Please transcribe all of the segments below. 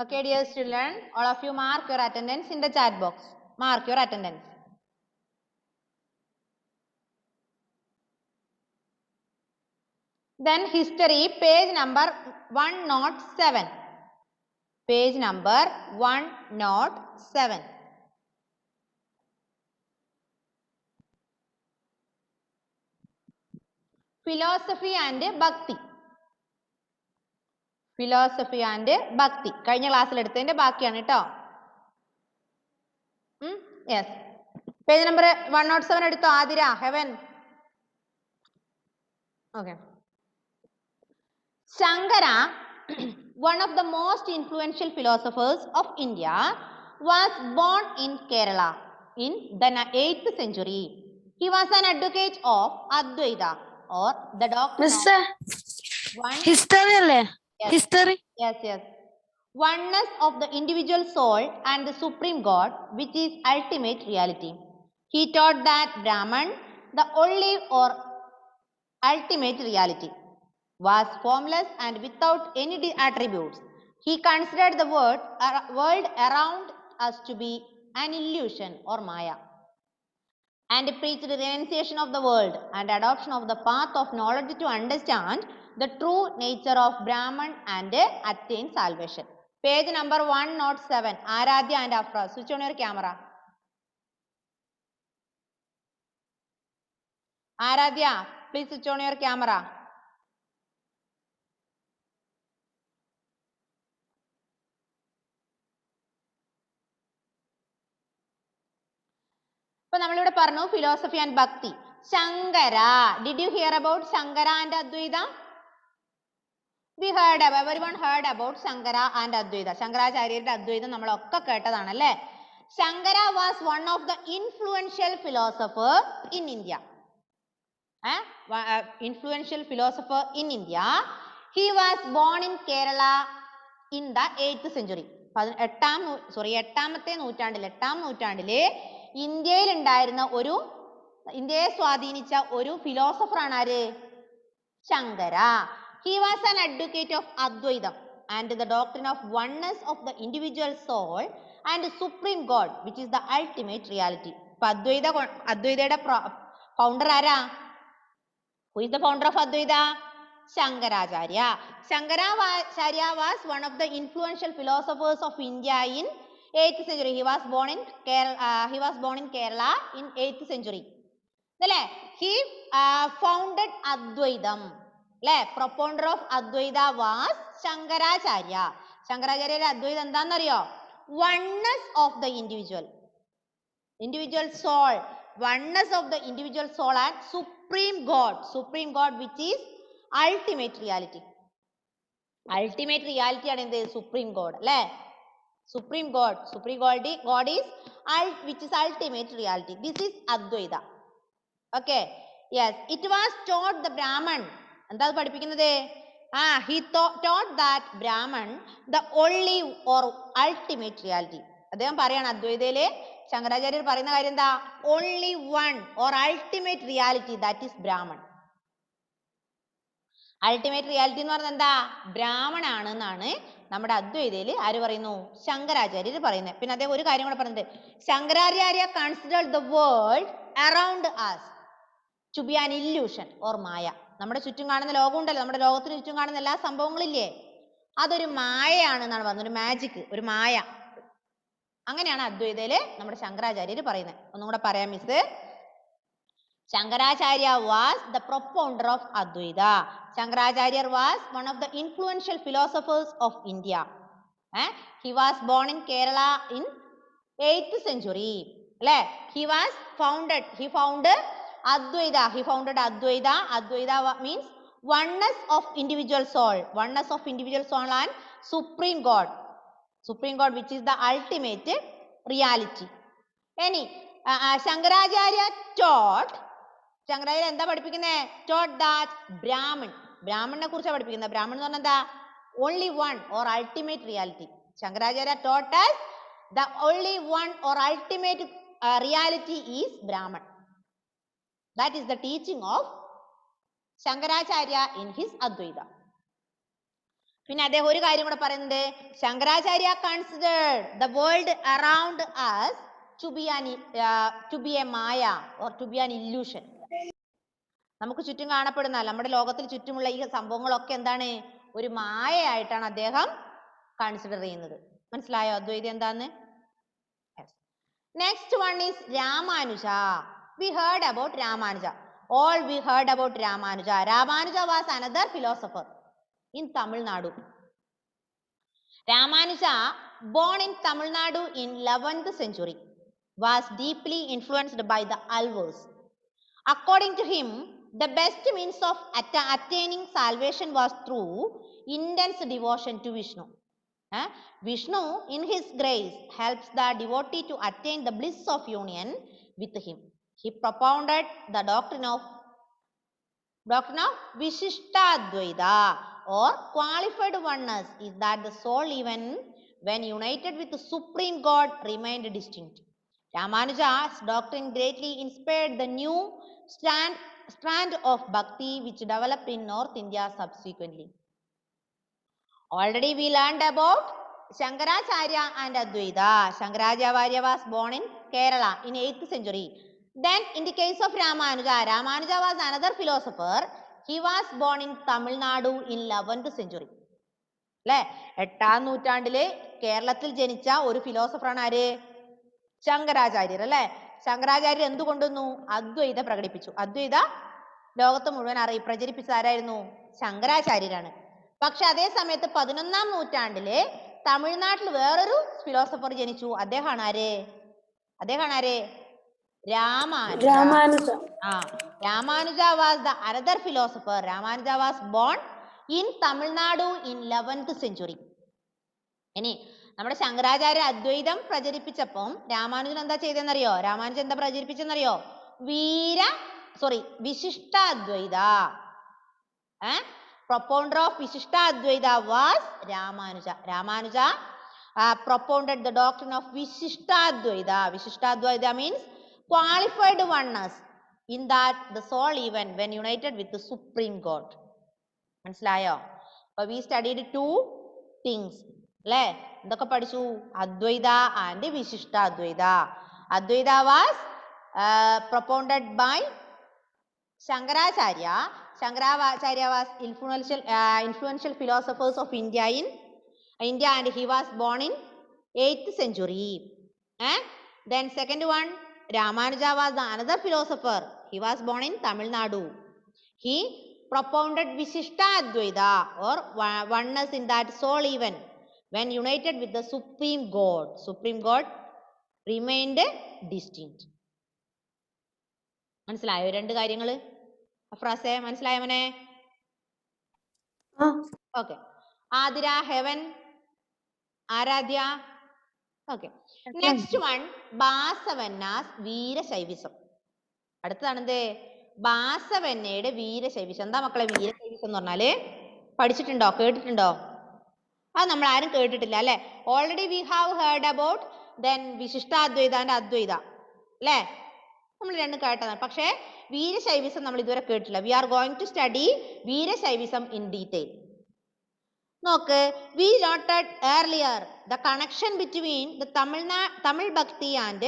Okay, dear children, all of you mark your attendance in the chat box. Mark your attendance. Then history, page number 107. Page number 107. Philosophy and Bhakti. Philosophy and Bhakti. കഴിഞ്ഞ ക്ലാസ്സിൽ എടുത്തതിന്റെ ബാക്കിയാണ് കേട്ടോ. Yes. Page number 107 എടുത്തോ Athira, heaven. Okay. Shankara, one of the most influential philosophers of India, was born in Kerala in the 8th century. He was an advocate of Advaita or the doctrine of one. History alle? Yes. History? Yes. Oneness of the individual soul and the supreme God, which is ultimate reality. He taught that Brahman, the only or ultimate reality, was formless and without any attributes. He considered the world around us to be an illusion or maya, and preached the renunciation of the world and adoption of the path of knowledge to understand the true nature of Brahman and attain salvation. Page number 107. Aradhya and Afra, switch on your camera. Aradhya, please switch on your camera. ഇപ്പൊ നമ്മളിവിടെ പറഞ്ഞു philosophy and bhakti. Shankara, did you hear about Shankara and Advaita? We heard about, everyone heard about Shankara and Advaita. ശങ്കരാചാര്യരുടെ അദ്വൈതം നമ്മളൊക്കെ കേട്ടതാണ് അല്ലേ? Shankara was one of the influential philosopher in India. Influential philosopher in India. He was born in Kerala in the 8th century. എട്ടാമത്തെ നൂറ്റാണ്ടിലെ ഇന്ത്യയിൽ ഉണ്ടായിരുന്ന ഇന്ത്യയെ സ്വാധീനിച്ച ഒരു ഫിലോസഫർ ആണ് ആര്? Shankara. He was an advocate of Advaitam and the doctrine of oneness of the individual soul and the supreme God, which is the ultimate reality. അദ്വൈതയുടെ ഫൗണ്ടർ ആരാ? Who is the founder of Advaita? Shankaracharya. Shankaracharya was one of the influential philosophers of India in 8th century. He was born in Kerala in 8th century. He founded Advaitam. Propounder of Advaita was Shankaracharya. Shankaracharya Advaita എന്താണെന്നറിയോ? Oneness of the individual soul. Oneness of the individual soul and supreme God, which is ultimate reality. Ultimate reality ആണ് എന്ത്? Supreme God അല്ലേ? Supreme God is which is ultimate reality. This is Advaita. Okay. Yes, it was taught the Brahman. എന്താ പഠിപ്പിക്കുന്നത്? He taught that Brahman the only or ultimate reality. അദ്ദേഹം പറയാണ് അദ്വൈതയിലെ ശങ്കരാചാര്യർ പറയുന്ന കാര്യം എന്താ? Only one or ultimate reality, that is Brahman. Ultimate reality എന്ന് പറഞ്ഞാൽ എന്താ? ബ്രാഹ്മൺ ആണ് എന്നാണ് നമ്മുടെ അദ്വൈതയിൽ ആര് പറയുന്നു? ശങ്കരാചാര്യർ പറയുന്നത്. പിന്നെ അദ്ദേഹം ഒരു കാര്യം കൂടെ പറഞ്ഞത്, Shankaracharya considered the world around us to be an illusion or maya. നമ്മുടെ ചുറ്റും കാണുന്ന ലോകം ഉണ്ടല്ലോ, നമ്മുടെ ലോകത്തിന് ചുറ്റും കാണുന്ന എല്ലാ സംഭവങ്ങളില്ലേ, അതൊരു മായയാണെന്നാണ് പറഞ്ഞത്. ഒരു മാജിക്, ഒരു മായ. അങ്ങനെയാണ് അദ്വൈതയില് നമ്മുടെ ശങ്കരാചാര്യർ പറയുന്നത്. ഒന്നും കൂടെ പറയാം miss. Shankaracharya was the propounder of Advaita. Shankaracharya was one of the influential philosophers of India. He was born in Kerala in 8th century. He founded Advaita. He founded Advaita. Advaita means oneness of individual soul. Oneness of individual soul and supreme God. Supreme God, which is the ultimate reality. Shankaracharya എന്താ പഠിപ്പിക്കുന്നത്? Taught that ബ്രാഹ്മണനെ കുറിച്ചാണ് പഠിപ്പിക്കുന്നത്. ബ്രാഹ്മൺ എന്ന് പറഞ്ഞാൽ എന്താ? Only one or ultimate reality. Shankaracharya taught us the only one or ultimate reality is Brahman. That is the teaching of Shankaracharya in his Advaita. പിന്നെ അദ്ദേഹം ഒരു കാര്യം കൂടെ പറയുന്നുണ്ട്. Shankaracharya considered the world around us to be a maya or to be an illusion. നമുക്ക് ചുറ്റും കാണപ്പെടുന്ന നമ്മുടെ ലോകത്തിൽ ചുറ്റുമുള്ള ഈ സംഭവങ്ങളൊക്കെ എന്താണ്? ഒരു മായയായിട്ടാണ് അദ്ദേഹം കൺസിഡർ ചെയ്യുന്നത്. മനസ്സിലായോ അദ്വൈതം എന്താന്ന്? Next one is Ramanuja. We heard about Ramanuja. All we heard about Ramanuja. Ramanuja was another philosopher in Tamil Nadu. Ramanuja, born in Tamil Nadu in 11th century, was deeply influenced by the Alvars. According to him, the best means of attaining salvation was through intense devotion to Vishnu. Vishnu, in his grace, helps the devotee to attain the bliss of union with him. He propounded the doctrine of Vishishtadvaita or qualified oneness, is that the soul, even when united with the Supreme God, remained distinct. Ramanuja's doctrine greatly inspired the new strand of bhakti which developed in North India subsequently. Already we learned about Shankaracharya and Advaita. Shankaracharya was born in Kerala in 8th century. Then in the case of Ramanuja, Ramanuja was another philosopher. He was born in Tamil Nadu in 11th century. അല്ലേ? 8ാം നൂറ്റാണ്ടിലെ കേരളത്തിൽ ജനിച്ച ഒരു ഫിലോസഫറാണ് ആര്? ശങ്കരാചാര്യർ അല്ലേ? ശങ്കരാചാര്യർ എന്ത് കൊണ്ടുവന്നു? അദ്വൈത പ്രകടിപ്പിച്ചു. അദ്വൈത ലോകത്ത് മുഴുവൻ പ്രചരിപ്പിച്ച ആരായിരുന്നു? ശങ്കരാചാര്യരാണ്. പക്ഷെ അതേ സമയത്ത് 11ാം നൂറ്റാണ്ടിലെ തമിഴ്നാട്ടിൽ വേറൊരു ഫിലോസഫർ ജനിച്ചു. അദ്ദേഹമാണ് ആര്? Ramanuja. Ramanuja was the another philosopher. Ramanuja was born in Tamil Nadu in 11th century. ഇനി നമ്മുടെ ശങ്കരാചാര്യ അദ്വൈതം പ്രചരിപ്പിച്ചപ്പം രാമാനുജൻ എന്താ ചെയ്തെന്നറിയോ? രാമാനുജൻ എന്താ പ്രചരിപ്പിച്ചെന്നറിയോ? Vishishtadvaita. Propounder of Vishishtadvaita was Ramanuja. Ramanuja propounded the doctrine of Vishishtadvaita. Vishishtadvaita means qualified oneness, in that the soul, even when united with the Supreme God. മനസ്സിലായോ? അപ്പോൾ we studied two things അല്ലേ? എന്തൊക്കെ പഠിച്ചു? Advaita and Vishishtadvaita. Advaita was propounded by Shankaracharya. Shankaracharya was influential philosophers of India and he was born in 8th century. Then second one, Ramanuja was another philosopher. He was born in Tamil Nadu. He propounded Vishishtadvaita or oneness, in that soul, even when united with the Supreme God, remained distinct. മനസ്സിലായോ? രണ്ട് കാര്യങ്ങൾ അഫ്രാസെ മനസ്സിലായോ മോനെ? Okay. Athira, Heaven, Aradhya. Okay. Next one, Basavanna's Veerashaivism. അടുത്തതാണെന്ത്? ബാസവന്നയുടെ വീരശൈവിസം. എന്താ മക്കളെ വീരശൈവിസം എന്ന് പറഞ്ഞാല്? പഠിച്ചിട്ടുണ്ടോ? കേട്ടിട്ടുണ്ടോ? അത് നമ്മൾ ആരും കേട്ടിട്ടില്ല അല്ലെ? Already we have heard about then Vishishtadvaita and Advaita അല്ലേ? നമ്മൾ രണ്ടും കേട്ടതാണ്. പക്ഷേ വീരശൈവിസം നമ്മൾ ഇതുവരെ കേട്ടില്ല. We are going to study Veerashaivism in detail. നോക്ക്, we noted earlier the connection between the Tamil Bhakti and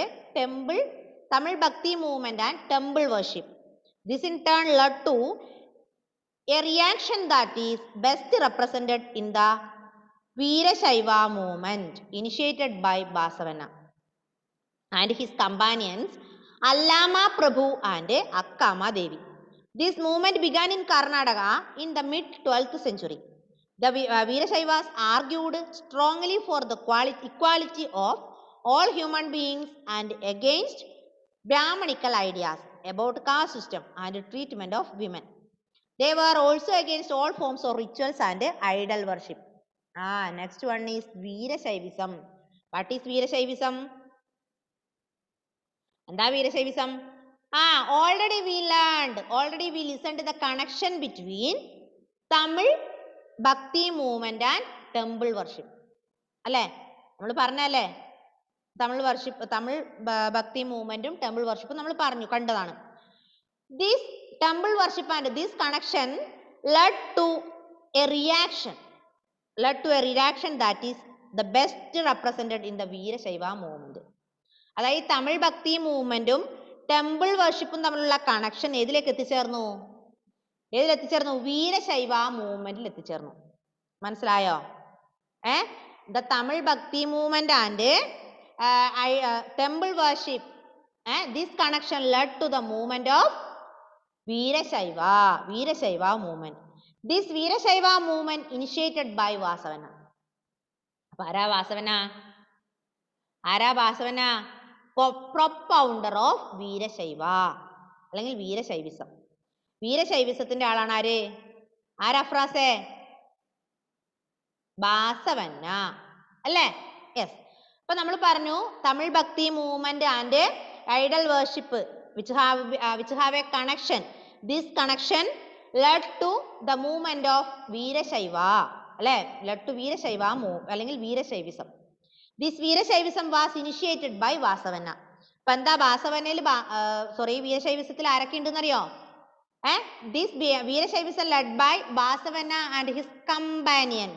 Tamil Bhakti movement and temple worship. This in turn led to a reaction that is best represented in the Veerashaiva movement initiated by Basavanna and his companions Allama Prabhu and Akkama Devi. This movement began in Karnataka in the mid-12th century. The Veerashaivas argued strongly for the equality of all human beings and against Brahmanical ideas about caste system and treatment of women. They were also against all forms of rituals and idol worship. Next one is Veerashaivism. What is Veerashaivism? എന്താ വീരശൈവിസം? Already we listened to the connection between Tamil Bhakti movement and temple worship. അല്ലേ? നമ്മൾ പറഞ്ഞല്ലേ? തമിഴ് ഭക്തി മൂവ്മെന്റും temple വർഷിപ്പും നമ്മൾ കണ്ടതാണ്. This temple worship and this connection led to a reaction. led to a reaction that is the best represented in the Veerashaiva movement. അതായത് തമിഴ് ഭക്തി മൂവ്മെന്റും temple വർഷിപ്പും തമ്മിലുള്ള connection ഏതിലേക്ക് എത്തിച്ചേർന്നു? വീരശൈവ മൂവ്മെന്റിൽ എത്തിച്ചേർന്നു. മനസ്സിലായോ? The Tamil Bhakti movement and temple worship, this connection led to the movement of Veerashaiva movement. This Veerashaiva movement initiated by Vasavana. ആരാ വാസവന? Propounder of Veerashaiva അല്ലെങ്കിൽ വീരശൈവിസം. വീരശൈവിസത്തിന്റെ ആളാണ് ആര്? ആരാഫ്രാസേ? ബാസവന്ന അല്ലേ? യെസ്. അപ്പൊ നമ്മൾ പറഞ്ഞു Tamil bhakti movement and idol worship which have a connection. This connection led to the movement of Veerashaiva അല്ലേ? led to Veerashaiva അല്ലെങ്കിൽ വീരശൈവിസം. This Veerashaivism was initiated by Vasavana. അപ്പൊ എന്താ വാസവനയിൽ വീരശൈവിസത്തിൽ ആരൊക്കെ ഉണ്ടെന്നറിയോ? This Veerashaivism led by Vasavana and his companions.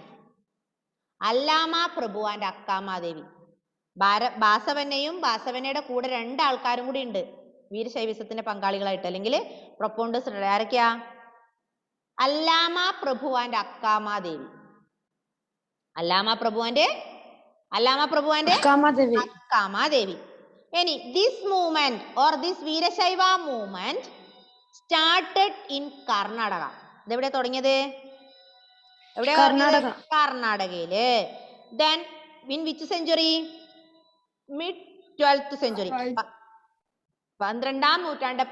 Allama Prabhu and അക്കാമാദേവി. ബാസവനെയും ബാസവനയുടെ കൂടെ രണ്ടാൾക്കാരും കൂടി ഉണ്ട് വീരശൈവിസത്തിന്റെ പങ്കാളികളായിട്ട് അല്ലെങ്കിൽ പ്രൊപ്പൗണ്ടേഴ്സ്. ആരൊക്കെയാ? അല്ലാമ പ്രഭു ആൻഡ് അക്കാമാദേവി. Allama Prabhu and അക്കാമാദേവി. ഇനി this movement or this Veerashaiva movement started in Karnataka. ഇതെവിടെ തുടങ്ങിയത്? കർണാടകയില്. Then in which century? Mid 12th century. 12ാം നൂറ്റാണ്ടിന്റെ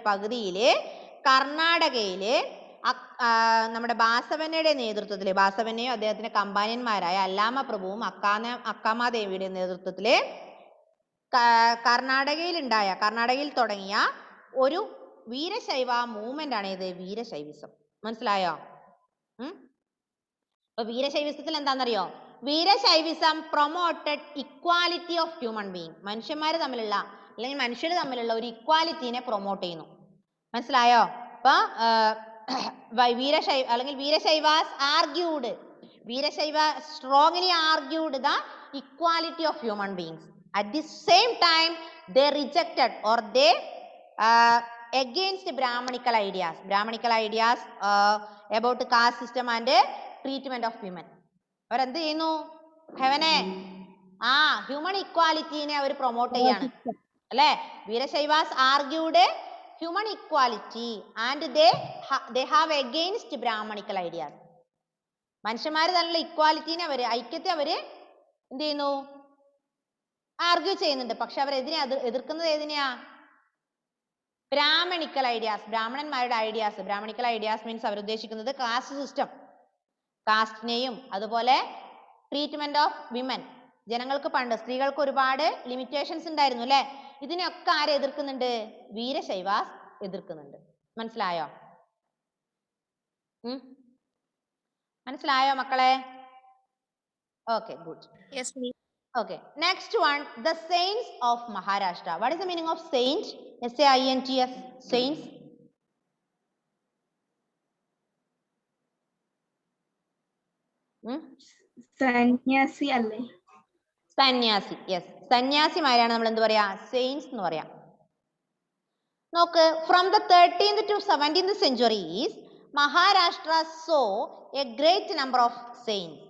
പകുതിയില് കർണാടകയില് നമ്മുടെ ബാസവനയുടെ നേതൃത്വത്തില്, ബാസവനെയും അദ്ദേഹത്തിന്റെ കമ്പാനിയന്മാരായ അല്ലാമ പ്രഭുവും അക്കാമാദേവിയുടെ നേതൃത്വത്തില് കർണാടകയിൽ തുടങ്ങിയ ഒരു വീരശൈവ മൂവ്മെന്റ് ആണ് ഇത് വീരശൈവിസം. മനസ്സിലായോ? അപ്പൊ വീരശൈവിസത്തിൽ എന്താണെന്നറിയോ? Veerashaivism promoted equality of human being. മനുഷ്യർ തമ്മിലുള്ള ഒരു ഇക്വാലിറ്റിനെ പ്രൊമോട്ട് ചെയ്യുന്നു. മനസ്സിലായോ? അപ്പൊ Veerashaiva strongly argued the equality of human beings. At the same time they rejected or they against Brahmanical ideas about caste system and treatment of women. അവരെന്ത് ചെയ്യുന്നു? Human ഇക്വാലിറ്റിനെ അവർ promote ചെയ്യാണ് അല്ലെ? വീരശൈവാസ് argued human equality and they have against Brahmanical ideas. മനുഷ്യന്മാർ തമ്മിലുള്ള ഇക്വാലിറ്റിനെ ഐക്യത്തെ അവര് എന്ത് ചെയ്യുന്നു? Argue ചെയ്യുന്നുണ്ട്. പക്ഷെ അവർ എതിർക്കുന്നത് ഏതിനെയാ? ബ്രാഹ്മണിക്കൽ ഐഡിയാസ്, ബ്രാഹ്മണന്മാരുടെ ഐഡിയാസ്. ബ്രാഹ്മണിക്കൽ ഐഡിയാസ് മീൻസ് അവർ ഉദ്ദേശിക്കുന്നത് കാസ്റ്റ് സിസ്റ്റം, കാസ്റ്റിനെയും അതുപോലെ ട്രീറ്റ്മെന്റ് ഓഫ് വിമൻ. ജനങ്ങൾക്ക് പണ്ട് സ്ത്രീകൾക്ക് ഒരുപാട് ലിമിറ്റേഷൻസ് ഉണ്ടായിരുന്നു അല്ലെ? ഇതിനൊക്കെ ആരെ എതിർക്കുന്നുണ്ട്? വീരശൈവാസ് എതിർക്കുന്നുണ്ട്. മനസ്സിലായോ? മനസ്സിലായോ മക്കളെ? Okay, good. Okay, next one, the saints of Maharashtra. What is the meaning of saint? S-A-I-N-T-S, saints. സന്യാസി അല്ലേ? സന്യാസി, യെസ്. സന്യാസിമാരാണ് നമ്മൾ എന്ത് പറയാ? സെയിൻസ് എന്ന് പറയാം. നോക്ക്, from the 13th to 17th centuries, Maharashtra saw a great number of saints,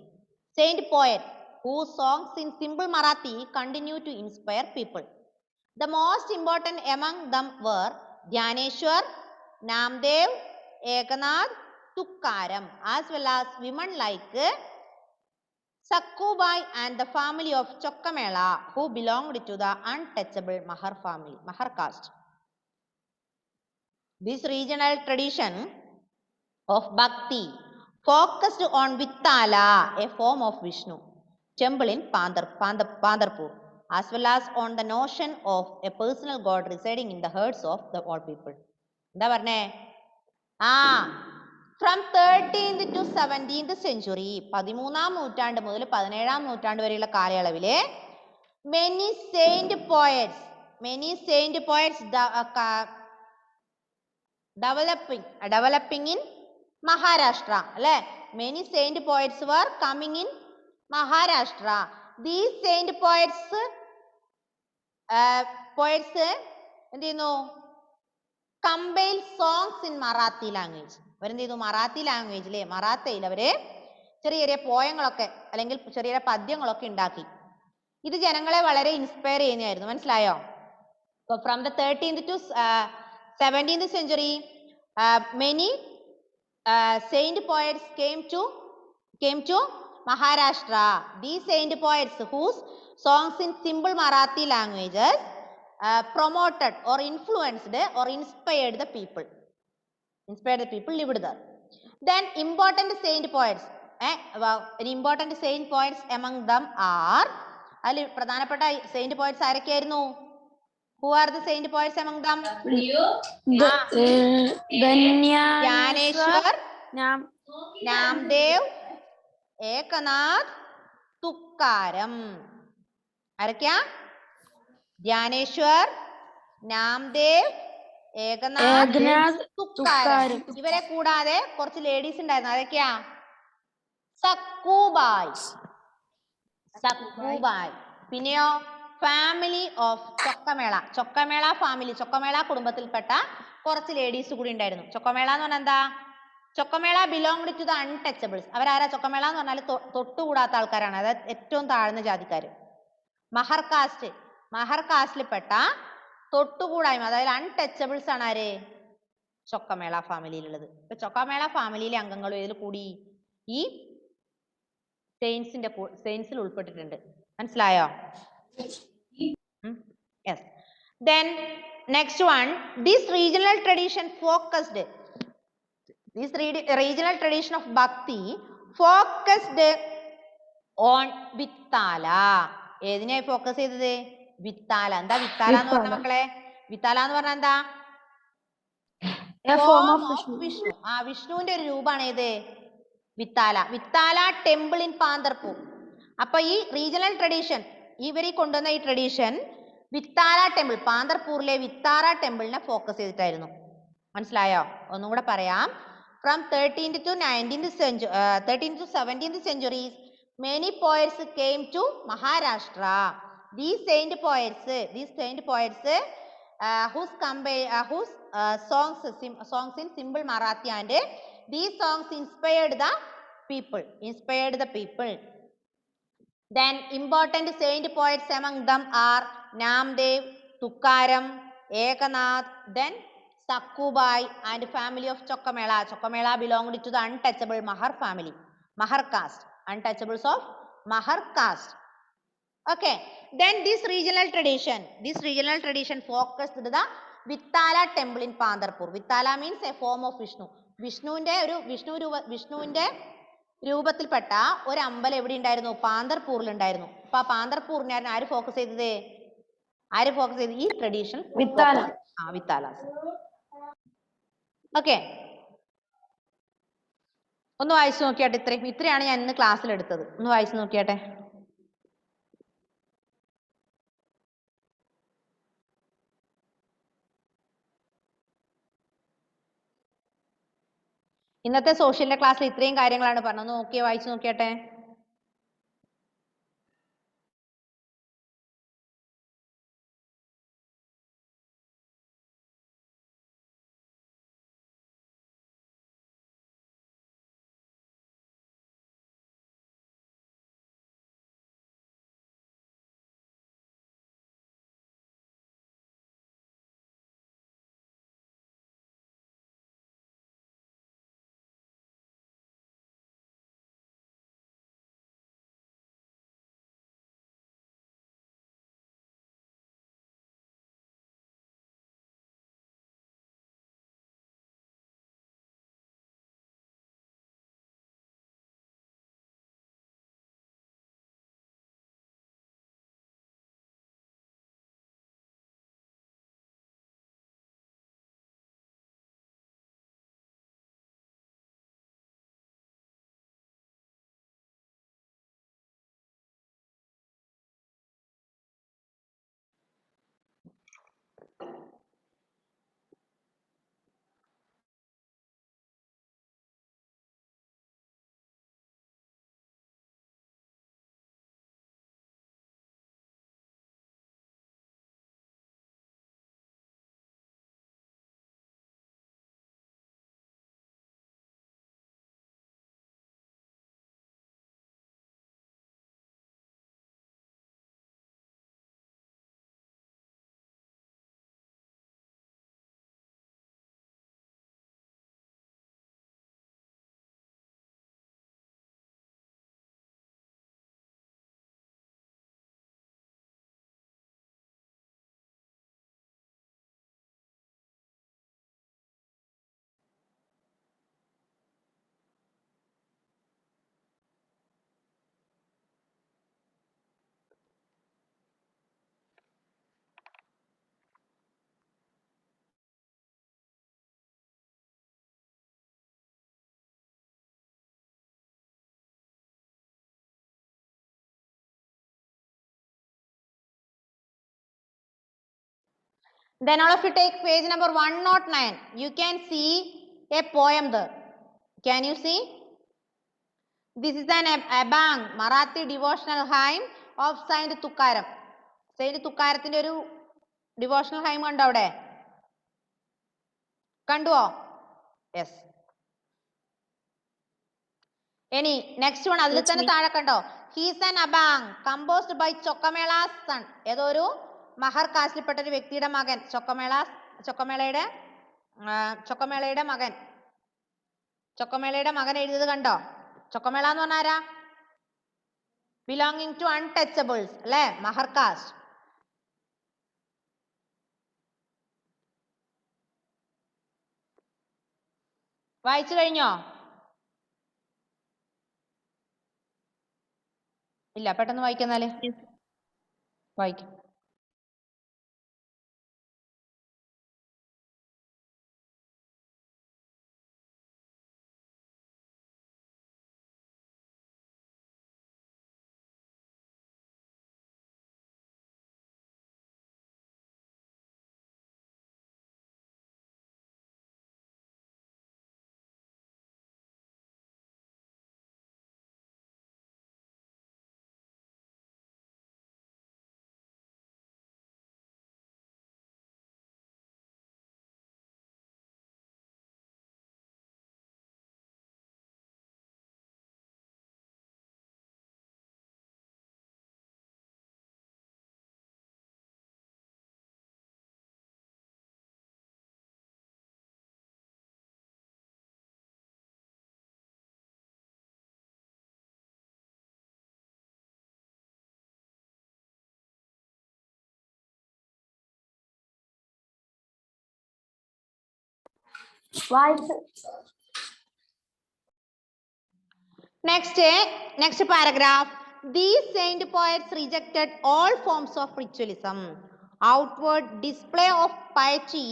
saint poets, whose songs in simple Marathi continue to inspire people. The most important among them were Dhyaneshwar, Namdev, Ekanath, Tukkaram, as well as women like Sakkubai and the family of Chokkamela, who belonged to the untouchable Mahar family, Mahar caste. This regional tradition of Bhakti focused on Vittala, a form of Vishnu, temple in Pandarpur, as well as on the notion of a personal god residing in the hearts of the all people. എന്താ പറഞ്ഞേ? from 13th to 17th century, 13ാം നൂറ്റാണ്ട് മുതൽ 17ാം നൂറ്റാണ്ട് വരെയുള്ള കാലയളവിലെ many saint poets developing in Maharashtra അല്ലെ? many saint poets were coming in Maharashtra. These saint poets എന്ത് ചെയ്യുന്നു? compile songs in Marathi language. അവരെന്ത് ചെയ്തു? മറാത്തി ലാംഗ്വേജിലെ മറാത്തയിൽ അവര് ചെറിയ ചെറിയ പോയങ്ങളൊക്കെ അല്ലെങ്കിൽ ചെറിയ ചെറിയ പദ്യങ്ങളൊക്കെ ഉണ്ടാക്കി. ഇത് ജനങ്ങളെ വളരെ ഇൻസ്പയർ ചെയ്യുന്നതായിരുന്നു. മനസ്സിലായോ? So from the 13th to 17th century, many saint poets came to Maharashtra. These saint poets whose songs in simple Marathi languages promoted or influenced or inspired the people. Lived there. Then important saint poets. Important saint poets among them are അതിൽ പ്രധാനപ്പെട്ട saint poets ആരൊക്കെയായിരുന്നു? Who are the saint poets among them? Gnaneshwar, Namdev, Eknath, തുക്കാരം. ആരൊക്കെയാ? ജ്ഞാനേശ്വർ, നാംദേവ്, ഏകനാഥ്, തുക്കാരം. ഇവരെ കൂടാതെ കുറച്ച് ladies ഉണ്ടായിരുന്നു. ആരൊക്കെയാ? സക്കൂബായ്. പിന്നെയോ family of ചൊക്കമേള family, ചൊക്കമേള കുടുംബത്തിൽപ്പെട്ട കുറച്ച് ലേഡീസ് കൂടി ഉണ്ടായിരുന്നു. ചൊക്കമേള എന്ന് പറഞ്ഞാൽ എന്താ? ചൊക്കമേള ബിലോങ്ഡ് ടു ദ അൺടച്ചബിൾസ്. അവരാരാ? ചൊക്കമേള എന്ന് പറഞ്ഞാൽ തൊട്ടുകൂടാത്ത ആൾക്കാരാണ്, അതായത് ഏറ്റവും താഴ്ന്ന ജാതിക്കാര്. മഹർ കാസ്റ്റിൽപ്പെട്ട തൊട്ടുകൂടായ്മ, അതായത് അൺടച്ചബിൾസ് ആണ് ആര്? ചൊക്കമേള ഫാമിലിയിലുള്ളത്. ഇപ്പൊ ചൊക്കമേള ഫാമിലിയിലെ അംഗങ്ങളും ഇതിൽ കൂടി ഈ സെയിൻസിൽ ഉൾപ്പെട്ടിട്ടുണ്ട്. മനസ്സിലായോ? Yes. Then next one, this regional tradition of Bhakti focused on Vittala. ഏതിനെ ഫോക്കസ് ചെയ്തത്? വിത്താല. എന്താ വിത്താല എന്ന് പറഞ്ഞ മക്കളെ? വിത്താല എന്ന് പറഞ്ഞാൽ എന്താ? Form of Vishnu. വിഷ്ണുവിന്റെ ഒരു രൂപമാണ് ഏത്? Vittala temple in പാന്തർപൂർ. അപ്പൊ ഈ റീജിയണൽ ട്രഡീഷൻ, ഇവരെ കൊണ്ടുവന്ന ഈ tradition Vittala temple, പാന്തർപൂരിലെ Vittala ടെമ്പിളിനെ focus ചെയ്തിട്ടായിരുന്നു. മനസ്സിലായോ? ഒന്നും കൂടെ പറയാം. From 13th to 17th centuries, many poets came to Maharashtra. These saint poets whose songs in simple Marathi, and these songs inspired the people. Then important saint poets among them are Namdev, Tukaram, Ekanath, then Sakkubai and family of Chokkamela. Chokkamela belonged to the untouchable Mahar family, Mahar caste, untouchables of Mahar caste. Okay, then this regional tradition focused to the Vittala temple in Pandarpur. Vittala means a form of Vishnu. വിഷ്ണുവിന്റെ രൂപത്തിൽപ്പെട്ട ഒരു അമ്പലം എവിടെ ഉണ്ടായിരുന്നു? പാന്തർപൂരിൽ ഉണ്ടായിരുന്നു. അപ്പൊ ആ പാന്തർപൂരിനെ ആര് focus ചെയ്തത്? ഈ ട്രഡീഷൻ വിത്താല. ഓക്കെ, ഒന്ന് വായിച്ചു നോക്കിയാട്ടെ. ഇത്രയാണ് ഞാൻ ഇന്ന് ക്ലാസ്സിൽ എടുത്തത്. ഒന്ന് വായിച്ചു നോക്കിയാട്ടെ. ഇന്നത്തെ സോഷ്യലിന്റെ ക്ലാസ്സിൽ ഇത്രയും കാര്യങ്ങളാണ് പറഞ്ഞത്. നോക്കിയേ, വായിച്ചു നോക്കിയാട്ടെ. Then all of you take page number 109. You can see a poem there. Can you see? This is an Abang Marathi devotional hymn of Saint Tukaram. Saint Tukarathinte oru devotional hymn kando avade? Kanduvo? Yes. Any next one adil thane taazhe kando. He is an Abang composed by Chokkamela's son. ഏതൊരു മഹർ കാസ്റ്റിൽപ്പെട്ട ഒരു വ്യക്തിയുടെ മകൻ. ചൊക്കമേളയുടെ മകൻ എഴുതിയത് കണ്ടോ? ചൊക്കമേള എന്ന് പറഞ്ഞാൽ ആരാ? ബിലോങ്ങിങ് ടു അൺടച്ചബിൾസ് അല്ലെ, മഹർ കാസ്റ്റ്. വായിച്ചു കഴിഞ്ഞോ? ഇല്ല, പെട്ടെന്ന് വായിക്കുന്നാല് വായിക്കും. Next paragraph. These saint poets rejected all forms of ritualism, outward display of piety,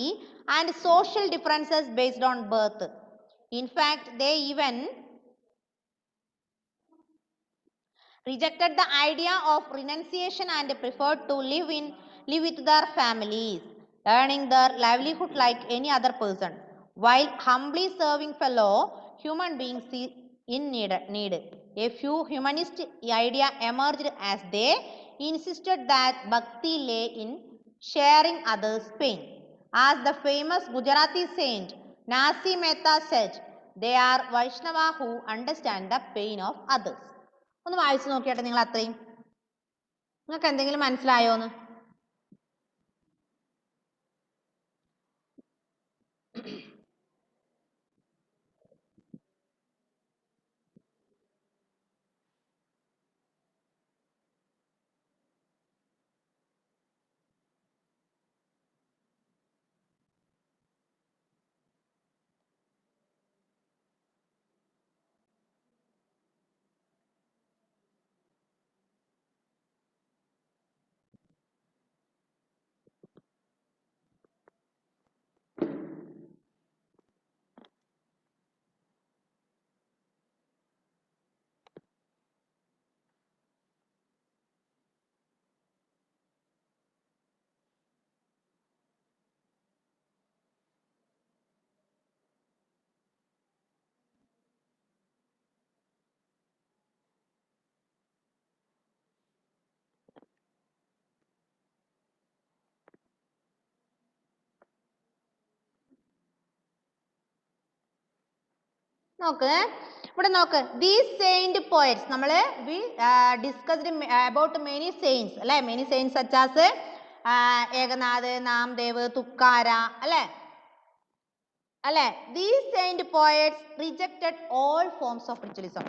and social differences based on birth. In fact, they even rejected the idea of renunciation and preferred to live with their families, earning their livelihood like any other person, while humbly serving fellow human beings in need. A few humanist idea emerged as they insisted that bhakti lay in sharing others' pain. As the famous Gujarati saint Nasi Mehta said, they are Vaishnava who understand the pain of others. ഒന്ന് വായിച്ചു നോക്കിയാട്ടെ നിങ്ങൾ അത്രയും. നിങ്ങൾക്ക് എന്തെങ്കിലും മനസ്സിലായോന്ന്? നോക്ക്, ഇവിടെ നോക്ക്. These saint poets, നമ്മള് discussed about many saints അല്ലെ, many saints such as Eknath, Namdev, തുക്കാര അല്ലെ. These saint poets rejected all forms of ritualism.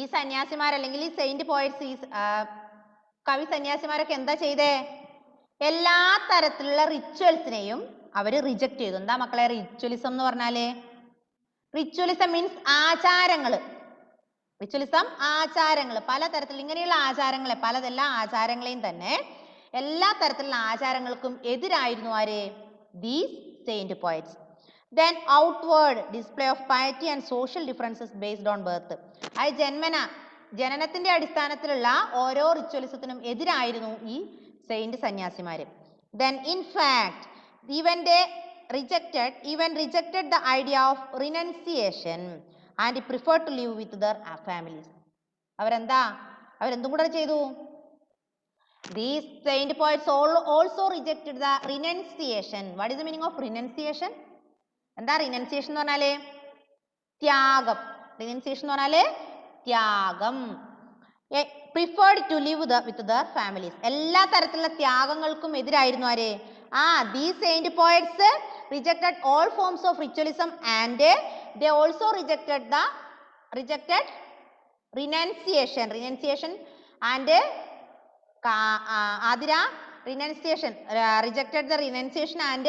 ഈ സന്യാസിമാർ അല്ലെങ്കിൽ ഈ സെയിന്റ് പോയറ്റ്സ്, ഈ കവി സന്യാസിമാരൊക്കെ എന്താ ചെയ്തേ? എല്ലാ തരത്തിലുള്ള റിച്വൽസിനെയും അവര് റിജക്ട് ചെയ്തു. എന്താ മക്കളെ റിച്വലിസം എന്ന് പറഞ്ഞാല്? റിച്വലിസം മീൻസ് ആചാരങ്ങൾ. റിച്വലിസം ആചാരങ്ങൾ, പലതരത്തിൽ ഇങ്ങനെയുള്ള ആചാരങ്ങളെ, എല്ലാ ആചാരങ്ങളെയും തന്നെ, എല്ലാ തരത്തിലുള്ള ആചാരങ്ങൾക്കും എതിരായിരുന്നു ആര്? These Saint poets. Then outward display of piety and social differences based on birth. അത് ജനനത്തിന്റെ അടിസ്ഥാനത്തിലുള്ള ഓരോ റിച്വലിസത്തിനും എതിരായിരുന്നു ഈ Saint സന്യാസിമാര്. Then in fact, even rejected the idea of renunciation and preferred to live with their families. അവരെന്തും കൂടെ ചെയ്തു? These saint poets also rejected the renunciation. What is the meaning of renunciation? എന്താ renunciation എന്ന് പറഞ്ഞാല്? ത്യാഗം. renunciation എന്ന് പറഞ്ഞാല് ത്യാഗം. preferred to live with their families. എല്ലാ തരത്തിലുള്ള ത്യാഗങ്ങൾക്കും എതിരായിരുന്നു ആര്? These saint poets rejected all forms of ritualism and they also rejected renunciation and Adira renunciation, rejected the renunciation and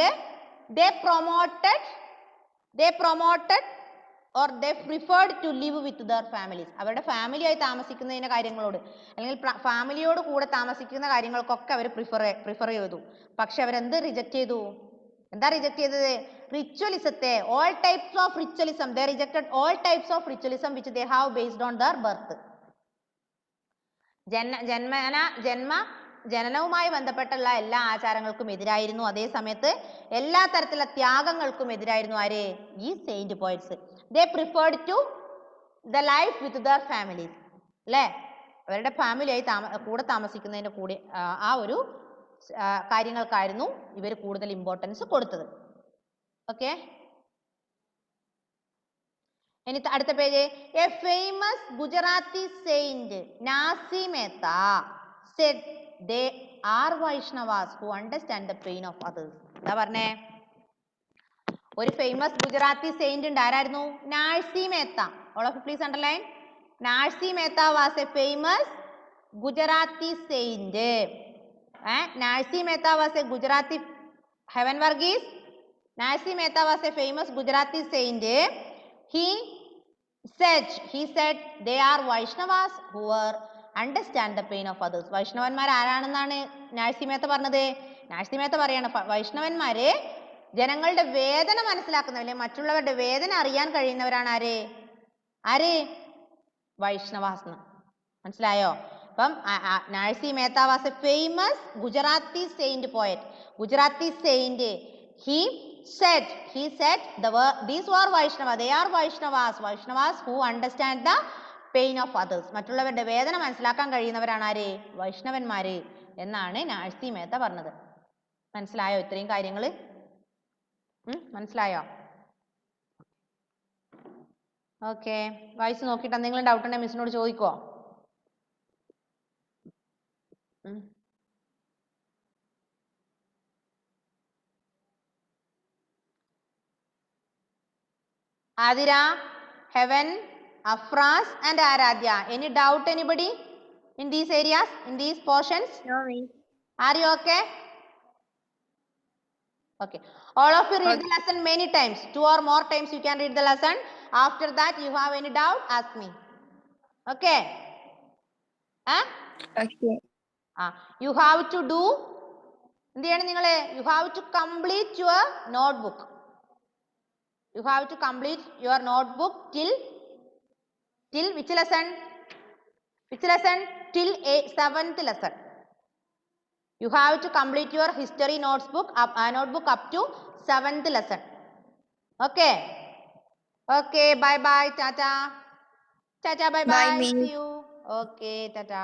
they promoted or they preferred to live with their families. അവരുടെ family ആയി താമസിക്കുന്നതിന്റെ കാര്യങ്ങളോട് അല്ലെങ്കിൽ ഫാമിലിയോട് കൂടെ താമസിക്കുന്ന കാര്യങ്ങൾക്കൊക്കെ അവർ prefer ചെയ്തു. പക്ഷെ അവരെന്ത് റിജക്ട് ചെയ്തു? എന്താ റിജക്ട് ചെയ്തത്? റിച്വലിസത്തെ, all types of ritualism. They rejected all types of ritualism which they have based on their birth. ജനനവുമായി ബന്ധപ്പെട്ടുള്ള എല്ലാ ആചാരങ്ങൾക്കും എതിരായിരുന്നു. അതേ സമയത്ത് എല്ലാ തരത്തിലുള്ള ത്യാഗങ്ങൾക്കും എതിരായിരുന്നു ആര്? ഈ Saint poets. They preferred to the life with their families. അല്ലേ? അവരുടെ ഫാമിലിയായി കൂടെ താമസിക്കുന്നതിന്റെ കൂടെ ആ ഒരു കാര്യങ്ങൾക്കായിരുന്നു ഇവർ കൂടുതൽ ഇമ്പോർട്ടൻസ് കൊടുത്തത്. ഓക്കെ, ഇനി അടുത്ത page. A famous Gujarati Saint Nazi Mehta said they are Vaishnavas who understand the pain of others. എന്താ പറഞ്ഞേ? ഒരു ഫേമസ് ഗുജറാത്തി സെയിന്റ് ഉണ്ട്. ആരായിരുന്നു? നാഴ്സി Mehta. all of you please underline. നാഴ്സി Mehta was a famous Gujarati saint. നാഴ്സി Mehta was a Gujarati. Heaven Varghese. നാഴ്സി Mehta was a famous Gujarati saint. He said they are Vaishnavas who are understand the pain of others. വൈഷ്ണവന്മാർ ആരാണെന്നാണ് നാഴ്സി Mehta പറഞ്ഞത്? നാഴ്സി മേത്ത പറയാണ് വൈഷ്ണവന്മാര് ജനങ്ങളുടെ വേദന മനസ്സിലാക്കുന്നവരെ, മറ്റുള്ളവരുടെ വേദന അറിയാൻ കഴിയുന്നവരാണ് ആര്? വൈഷ്ണവാസ്. മനസ്സിലായോ? അപ്പം Narsi Mehta was a famous Gujarati saint poet, Gujarati saint. He said these were Vaishnava, they are Vaishnavas who understand the pain of others. മറ്റുള്ളവരുടെ വേദന മനസ്സിലാക്കാൻ കഴിയുന്നവരാണ് ആര്? വൈഷ്ണവന്മാര് എന്നാണ് നാഴ്സി മേത്ത പറഞ്ഞത്. മനസ്സിലായോ ഇത്രയും കാര്യങ്ങൾ? മനസ്സിലായോ? ഓക്കെ, വായിച്ചു നോക്കിയിട്ട് എന്തെങ്കിലും ഡൗട്ട് ഉണ്ടെങ്കിൽ മിസ്സിനോട് ചോദിക്കോ? Adira, Heaven, Afras and Aradhya. Any doubt anybody in these areas, in these portions? No, miss. Are you okay? Okay. All of you read the lesson many times. 2 or more times you can read the lesson. After that, you have any doubt, ask me. Okay? Okay. You have to do, you have to complete your notebook. You have to complete your notebook till which lesson? Till 7th lesson. You have to complete your history notebook up to 7th lesson. Okay. Okay, bye bye, tata. Tata, bye bye. Bye, See you. Okay, tata.